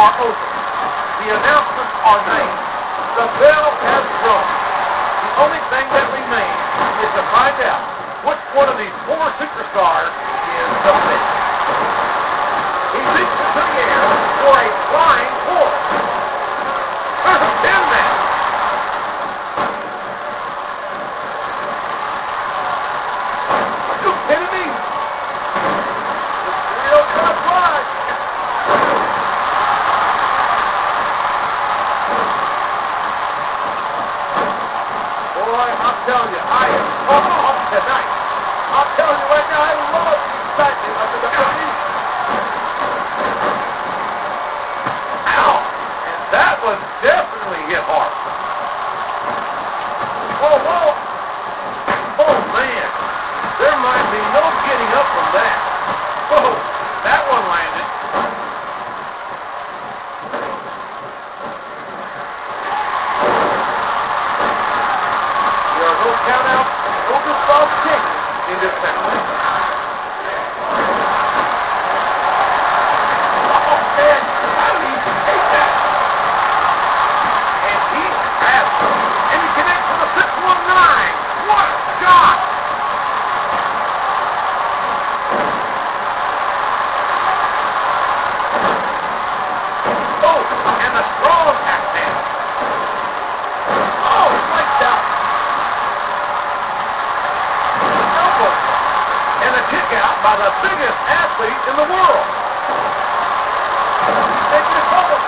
are over. The announcements are made. The bell has rung. The only thing that remains is to find out which one of these four superstars is the best. He leaps into the air for a flying horse. There's a pin man. Are you kidding me? The real kind of fly. Boy, I'm telling you, I am off tonight. I'm telling you right now, I love the excitement of the WWE. Ow! And that was definitely hit hard. Whoa, whoa! Oh, man. There might be no getting up from that. Whoa, that one landed. There are no countouts, no default kicks in this family. Oh, man, how did he take that? And he has it. And he connects with a 619. What a shot! Oh, and the strong accent. Oh, lights out. Elbow. And a kick out by the biggest athlete in the world. Taking his bubble.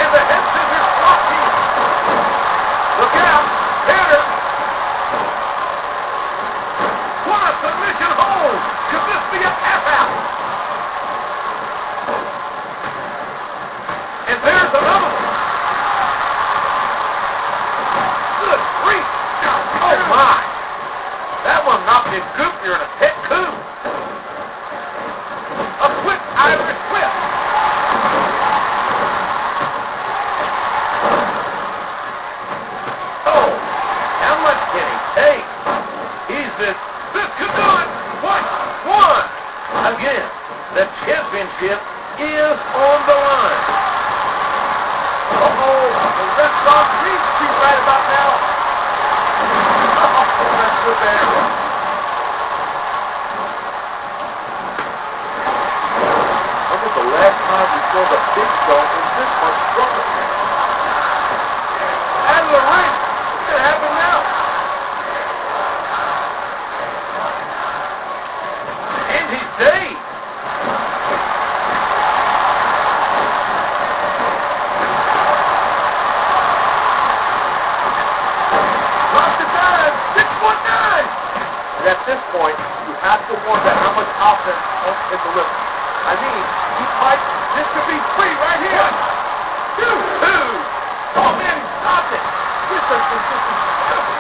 And the head scissors blocking. Look out. Tanner. What a submission hold. Could this be a tap out? And there's another one. Good grief. Oh, my. That one knocked him goopier than a pet coon. A quick Irish whip. Oh, how much can he take? This could do it. What? One. Again, the championship is on the line. Uh-oh, the rest off Green Street right about now. Oh, that's good there. When was the last time we saw the Big Show in this much trouble? Out of the ring. What's going to happen now? And he's dazed. At this point, you have to wonder how much offense Punk can deliver. I mean, this could be free right here. Two. Oh, man, he stopped it. This is incredible.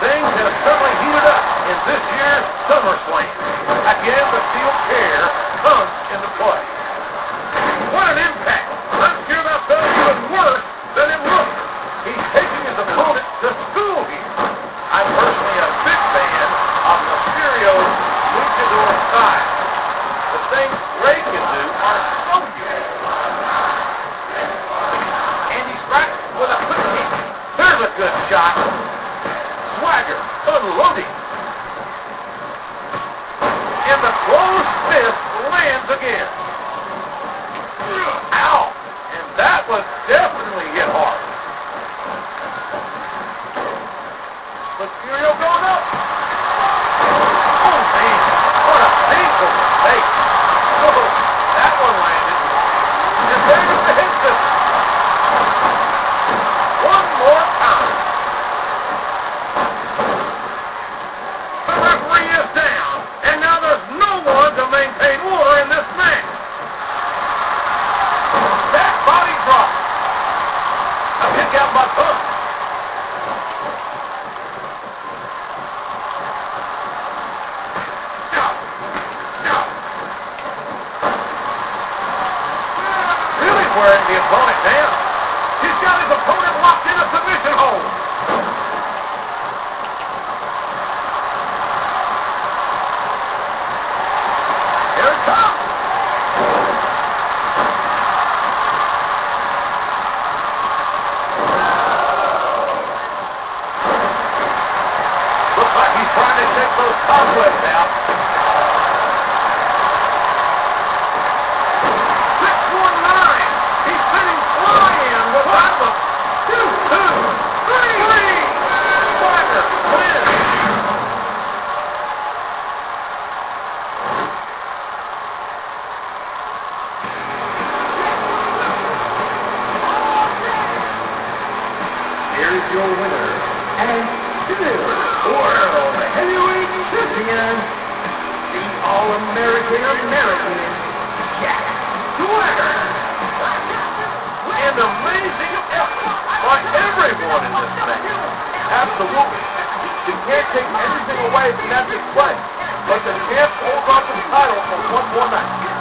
Things have certainly heated up in this year's SummerSlam. Again, the steel chair comes into play. What an impact. I'm sure that felt even worse than it looked. He's taking his opponent to school here. I'm personally a big fan of Mysterio's luchador style. The things Ray can do are so unique. And he strikes with a quick kick. There's a good shot. Swagger unloading. And the closed fist lands again. Ow! And that was definitely hit hard. Mysterio going up. Oh, man. What a painful mistake. Oh, that one landed. And there's the hit system. One more time. The referee is down. And now there's no one to maintain order in this match. That body drop. A kick out by Punk. Really wearing the opponent down. He's got his opponent locked in a submission hold. your winner, and still World Heavyweight Champion, the All-American Jack Swagger. An amazing effort by everyone in this match. Absolutely. You can't take anything away from that display, but the champ holds on to the title for one more night.